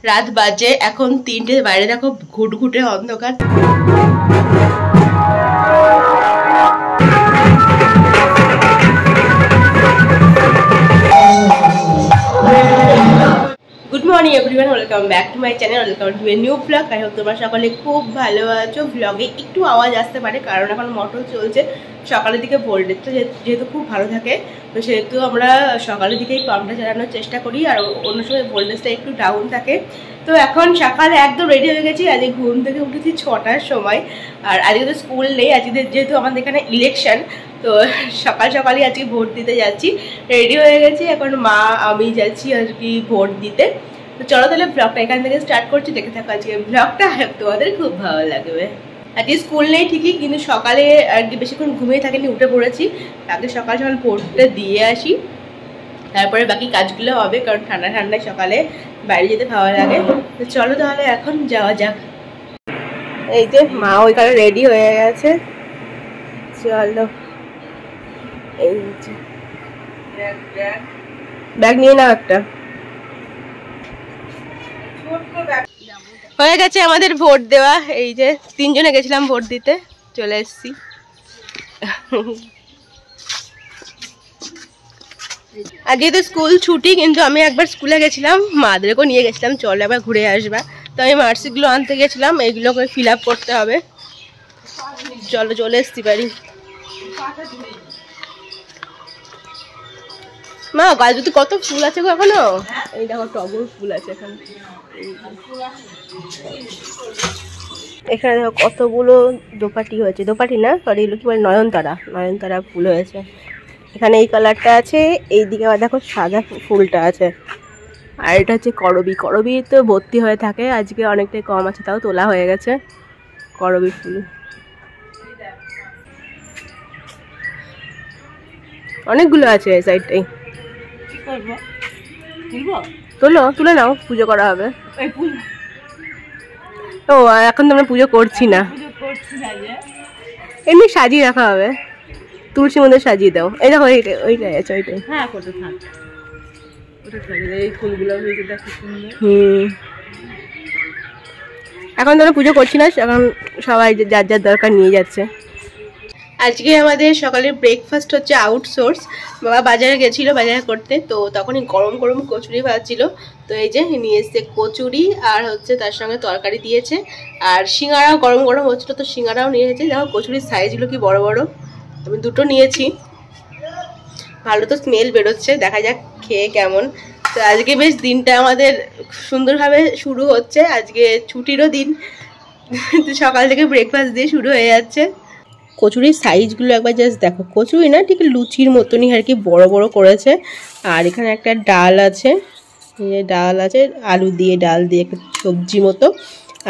রাত বাজে এখন 3টে, বাইরে দেখো ঘুটঘুটে অন্ধকার। Good morning everyone, welcome back to my channel, welcome to a new blog. I hope তোমরা সকলে খুব ভালো আছো। ব্লগে একটু আওয়াজ আসতে পারে কারণ এখন মোটর চলছে, সকালের দিকে ভোল্টেজটা যেহেতু খুব ভালো থাকে, তো সেহেতু আমরা সকালের দিকেই পাম্পটা চালানোর চেষ্টা করি, আর অন্য সময় ভোল্টেজটা একটু ডাউন থাকে। তো এখন সকালে একদম রেডি হয়ে গেছি। আজকে ঘুম থেকে উঠেছি 6টার সময়, আর আজকে তো স্কুল নেই, আজকে যেহেতু আমাদের এখানে ইলেকশন, তো সকাল সকালই আজকে ভোট দিতে যাচ্ছি। রেডি হয়ে গেছি, এখন মা আমি যাচ্ছি আর কি ভোট দিতে। তো চলো তাহলে ব্লগটা এখান থেকে স্টার্ট করছি, দেখে থাকো আজকে ব্লগটা, তোমাদের খুব ভালো লাগবে। আজকে স্কুল নেই ঠিকই, কিন্তু সকালে আর কি বেশিক্ষণ ঘুমিয়ে থাকিনি, উঠে পড়েছি। আগে সকাল সকাল ভোটটা দিয়ে আসি, তারপরে বাকি কাজগুলো হবে, কারণ ঠান্ডা ঠান্ডায় সকালে বাইরে যেতে ভালো লাগে। তো চলো তাহলে এখন যাওয়া যাক। এই যে মা ওইখানে রেডি হয়ে গেছে, চলো। এই যে ব্যাগ নিয়ে নাও একটা। হয়ে গেছে আমাদের ভোট দেওয়া। এই যে 3জনে গেছিলাম ভোট দিতে, চলে এসছি। আর যেহেতু স্কুল ছুটি, কিন্তু আমি একবার স্কুলে গেছিলাম, মাদেরকেও নিয়ে গেছিলাম, চলো একবার ঘুরে আসবা। তো আমি মার্কশিটগুলো আনতে গেছিলাম, এইগুলোকে ফিল আপ করতে হবে। চলো চলে এসছি বাড়ি। মা গাছগুলোতে কত ফুল আছে গো এখনো। এই দেখো টগর ফুল আছে এখানে, এখানে দেখো কতগুলো দোপাটি হয়েছে, দোপাটি না সরি, এগুলো কি বলে, নয়নতারা, নয়নতারা ফুল হয়েছে। এখানে এই কালারটা আছে, এইদিকে আবার দেখো সাদা ফুলটা আছে। আর এটা হচ্ছে করবি, করবি তো ভর্তি হয়ে থাকে, আজকে অনেকটাই কম আছে, তাও তোলা হয়ে গেছে করবি ফুল। অনেকগুলো আছে এই সাইডটাই। তোলো, তুলে নাও, পুজো করা হবে। ও এখন তো আমরা পুজো করছি না, এমনি সাজিয়ে রাখা হবে, তুলসীর মধ্যে সাজিয়ে দাও। এই দেখো ওইটাই আছে, ওইটাই। হ্যাঁ কত থাক, ওটা থাকে, এই ফুলগুলো হয়েছে দেখো সুন্দর। এখন তো আমরা পুজো করছি না, এখন সবাই যার যার দরকার নিয়ে যাচ্ছে। আজকে আমাদের সকালের ব্রেকফাস্ট হচ্ছে আউটসোর্স। বাবা বাজারে গেছিলো বাজারে করতে, তো তখনই গরম গরম কচুরি ভাজছিল। তো এই যে নিয়ে এসছে কচুরি, আর হচ্ছে তার সঙ্গে তরকারি দিয়েছে, আর সিঙ্গাড়াও গরম গরম হচ্ছিলো, তো সিঙ্গাড়াও নিয়ে এসেছে। দেখো কচুরির সাইজগুলো কি বড় বড়, আমি দুটো নিয়েছি। ভালো তো স্মেল বেরোচ্ছে, দেখা যাক খেয়ে কেমন। তো আজকে বেশ দিনটা আমাদের সুন্দরভাবে শুরু হচ্ছে, আজকে ছুটিরও দিন, সকাল থেকে ব্রেকফাস্ট দিয়ে শুরু হয়ে যাচ্ছে। কচুরির সাইজগুলো একবার জাস্ট দেখো, কচুরি না ঠিক লুচির মতনই আর কি, বড় বড় করেছে। আর এখানে একটা ডাল আছে, এই যে ডাল আছে, আলু দিয়ে ডাল দিয়ে একটা সবজি মতো,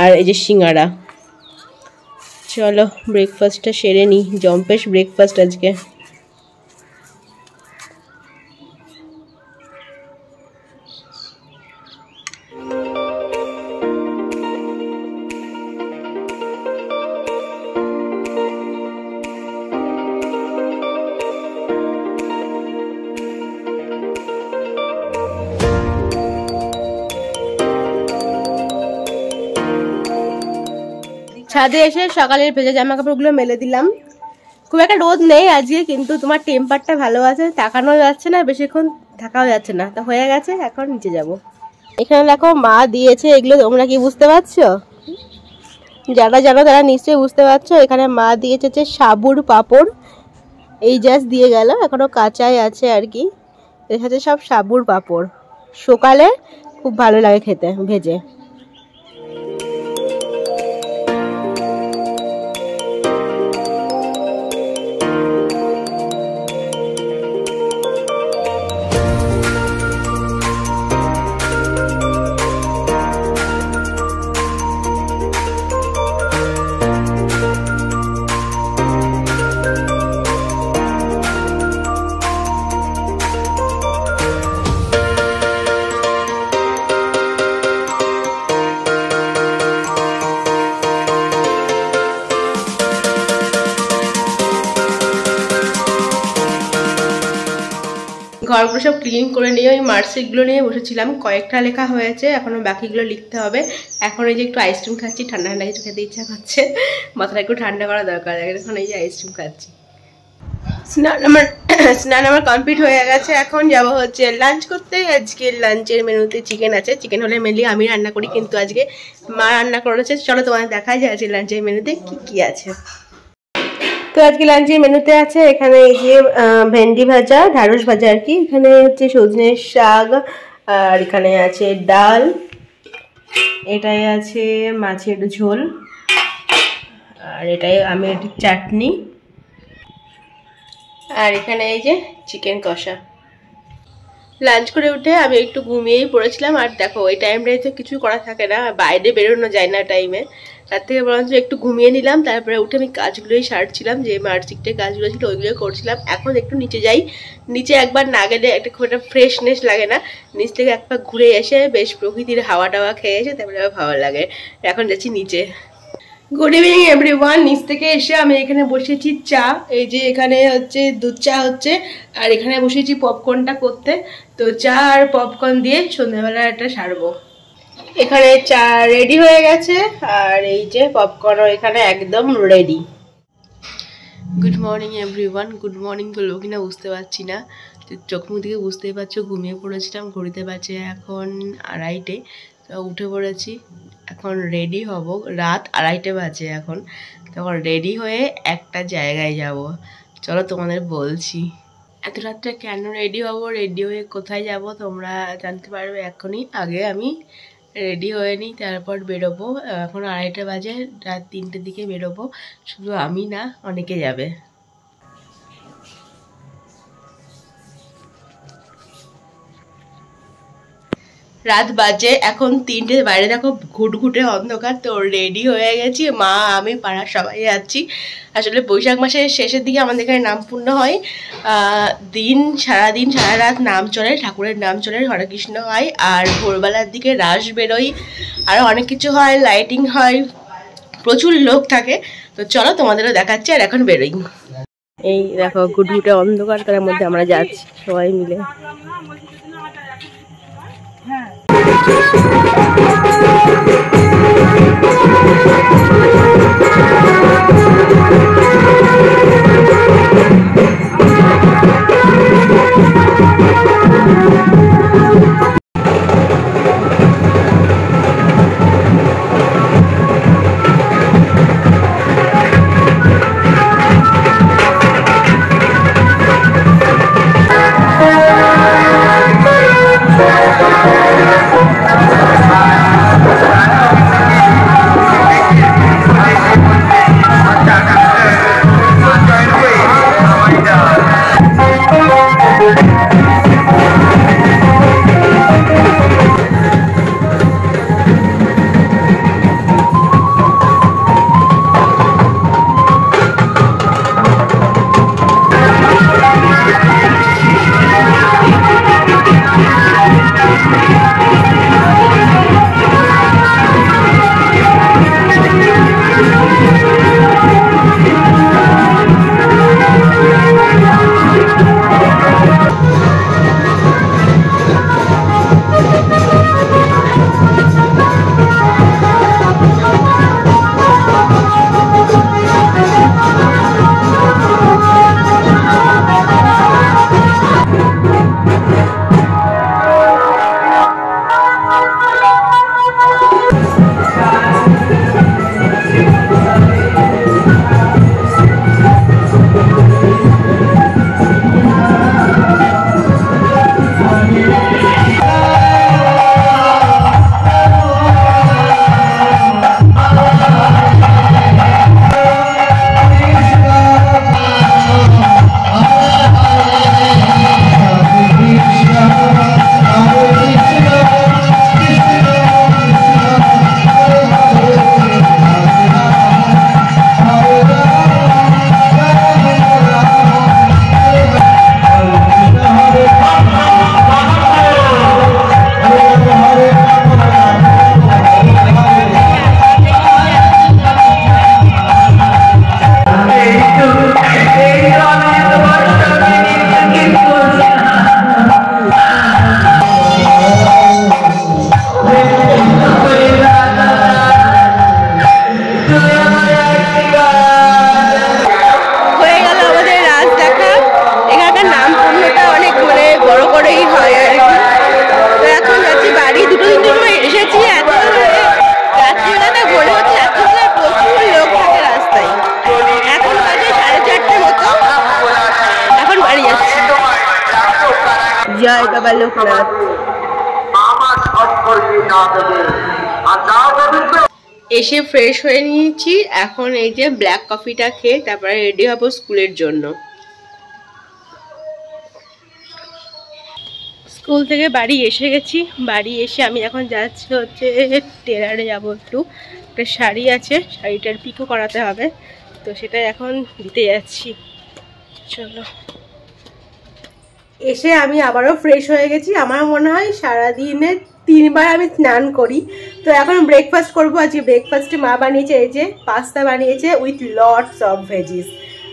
আর এই যে সিঙ্গাড়া। চলো ব্রেকফাস্টটা সেরে নিই, জম্পেশ ব্রেকফাস্ট আজকে। ছাদে এসে সকালের ভেজা জামা কাপড়গুলো মেলে দিলাম। খুব একটা রোদ নেই আজকে, কিন্তু তোমার টেম্পারটা ভালো আছে, তাকানো যাচ্ছে না, বেশিক্ষণ থাকাও যাচ্ছে না, তো হয়ে গেছে, এখন নিচে যাব। এখানে দেখো মা দিয়েছে এগুলো, তোমরা কি বুঝতে পারছো? যারা জানো তারা নিশ্চয়ই বুঝতে পারছো। এখানে মা দিয়েছে হচ্ছে সাবুর পাঁপড়, এই জাস্ট দিয়ে গেল, এখনো কাঁচাই আছে আর কি। এর সাথে সব সাবুর পাঁপড়, সকালে খুব ভালো লাগে খেতে ভেজে। খাবারগুলো সব ক্লিন করে নিয়ে ওই মার্কশিটগুলো নিয়ে বসেছিলাম। কয়েকটা লেখা হয়েছে, এখনও বাকিগুলো লিখতে হবে। এখন এই যে একটু আইসক্রিম খাচ্ছি, ঠান্ডা ঠান্ডা কিছু খেতে ইচ্ছা করছে, মাথাটা একটু ঠান্ডা করা দরকার। এখন এই যে আইসক্রিম খাচ্ছি। স্নান আমার কমপ্লিট হয়ে গেছে। এখন যাব হচ্ছে লাঞ্চ করতে। আজকে লাঞ্চের মেনুতে চিকেন আছে। চিকেন হলে মেনলি আমি রান্না করি, কিন্তু আজকে মা রান্না করেছে। চলো তোমাদের দেখাই যায় আজকে লাঞ্চের মেনুতে কি কি আছে। তো আজকে লাঞ্চের মেনুতে আছে এখানে এই যে ভেন্ডি ভাজা, ঢ্যাঁড়স ভাজা আর কি, এখানে হচ্ছে সজনের শাক, আর এখানে আছে ডাল, এটাই আছে মাছের ঝোল, আর এটাই আমের চাটনি, আর এখানে এই যে চিকেন কষা। লাঞ্চ করে উঠে আমি একটু ঘুমিয়েই পড়েছিলাম। আর দেখো এই টাইমটায় তো কিছু করা থাকে না, বাইরে বেরোনো যায় না টাইমে, তার থেকে বরঞ্চ একটু ঘুমিয়ে নিলাম। তারপরে উঠে আমি কাজগুলোই সারছিলাম, যে মার্কশিটের কাজগুলো ছিল ওইগুলোই করছিলাম। এখন একটু নিচে যাই, নিচে একবার না গেলে একটা খুব একটা ফ্রেশনেস লাগে না। নিচ থেকে একবার ঘুরে এসে বেশ প্রকৃতির হাওয়া টাওয়া খেয়ে এসে তারপরে আবার ভালো লাগে। এখন যাচ্ছি নিচে। Good evening everyone. নিচ থেকে এসে আমি এখানে বসেছি চা, এই যে এখানে হচ্ছে দুধ চা হচ্ছে, আর এখানে বসেছি পপকর্নটা করতে। তো চা আর পপকর্ন দিয়ে সন্ধ্যাবেলা একটা সারবো। এখানে চা রেডি হয়ে গেছে, আর এই যে পপকর্নও এখানে একদম ready. Good morning everyone. Good morning বলবো কিনা বুঝতে পারছি না, চোখ মুখ দিকে বুঝতেই পারছো ঘুমিয়ে পড়েছিলাম। ঘড়িতে বাজে এখন 2:30, তো উঠে পড়েছি। এখন রেডি হব, রাত 2:30 বাজে এখন। তখন রেডি হয়ে একটা জায়গায় যাব, চলো তোমাদের বলছি। এত রাত্রে কেন রেডি হব, রেডি হয়ে কোথায় যাব তোমরা জানতে পারবে এখনই। আগে আমি রেডি হয়ে নিই, তারপর বেরোবো। এখন 2:30 বাজে, রাত 3টের দিকে বেরোবো। শুধু আমি না, অনেকে যাবে। রাত বাজে এখন 3টে, বাইরে দেখো ঘুটঘুটে অন্ধকার। তো রেডি হয়ে গেছি, মা আমি পাড়ার সবাই যাচ্ছি। আসলে বৈশাখ মাসের শেষের দিকে আমাদের এখানে নাম পূর্ণ হয়, সারাদিন সারা রাত নাম চলে, ঠাকুরের নাম চলে, হরে কৃষ্ণ হয়, আর ভোরবেলার দিকে রাস বেরোয়, আরও অনেক কিছু হয়, লাইটিং হয়, প্রচুর লোক থাকে। তো চলো তোমাদেরও দেখাচ্ছি। আর এখন বেরোই। এই দেখো ঘুটঘুটে অন্ধকার, তার মধ্যে আমরা যাচ্ছি সবাই মিলে। লোকনাথ। এসে ফ্রেশ হয়ে নিয়েছি, এখন এই যে ব্ল্যাক কফিটা খেয়ে তারপরে রেডি হবো স্কুলের জন্য। স্কুল থেকে বাড়ি এসে গেছি, বাড়ি এসে আমি এখন যাচ্ছি হচ্ছে টেলারে যাবো, একটু একটা শাড়ি আছে, শাড়িটার পিকো করাতে হবে, তো সেটা এখন দিতে যাচ্ছি। চলো। এসে আমি আবারও ফ্রেশ হয়ে গেছি, আমার মনে হয় সারাদিনে 3 বার আমি স্নান করি। তো এখন ব্রেকফাস্ট করবো। আজকে ব্রেকফাস্টে মা বানিয়েছে এই যে পাস্তা বানিয়েছে উইথ লটস অফ ভেজিস।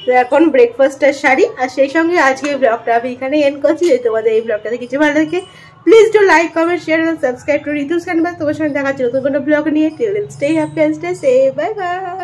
তো এখন ব্রেকফাস্টের শাড়ি, আর সেই সঙ্গে আজকে ব্লগটা আমি এখানে এন্ড করছি। যদি তোমাদের এই ব্লগটাতে কিছু ভালো লাগে please do like, comment, share এবং সাবস্ক্রাইব টু ঋতুস ক্যানভাস। তোমার সঙ্গে দেখা হচ্ছে নতুন কোনো ব্লগ নিয়ে। Till then stay happy and stay safe, bye by.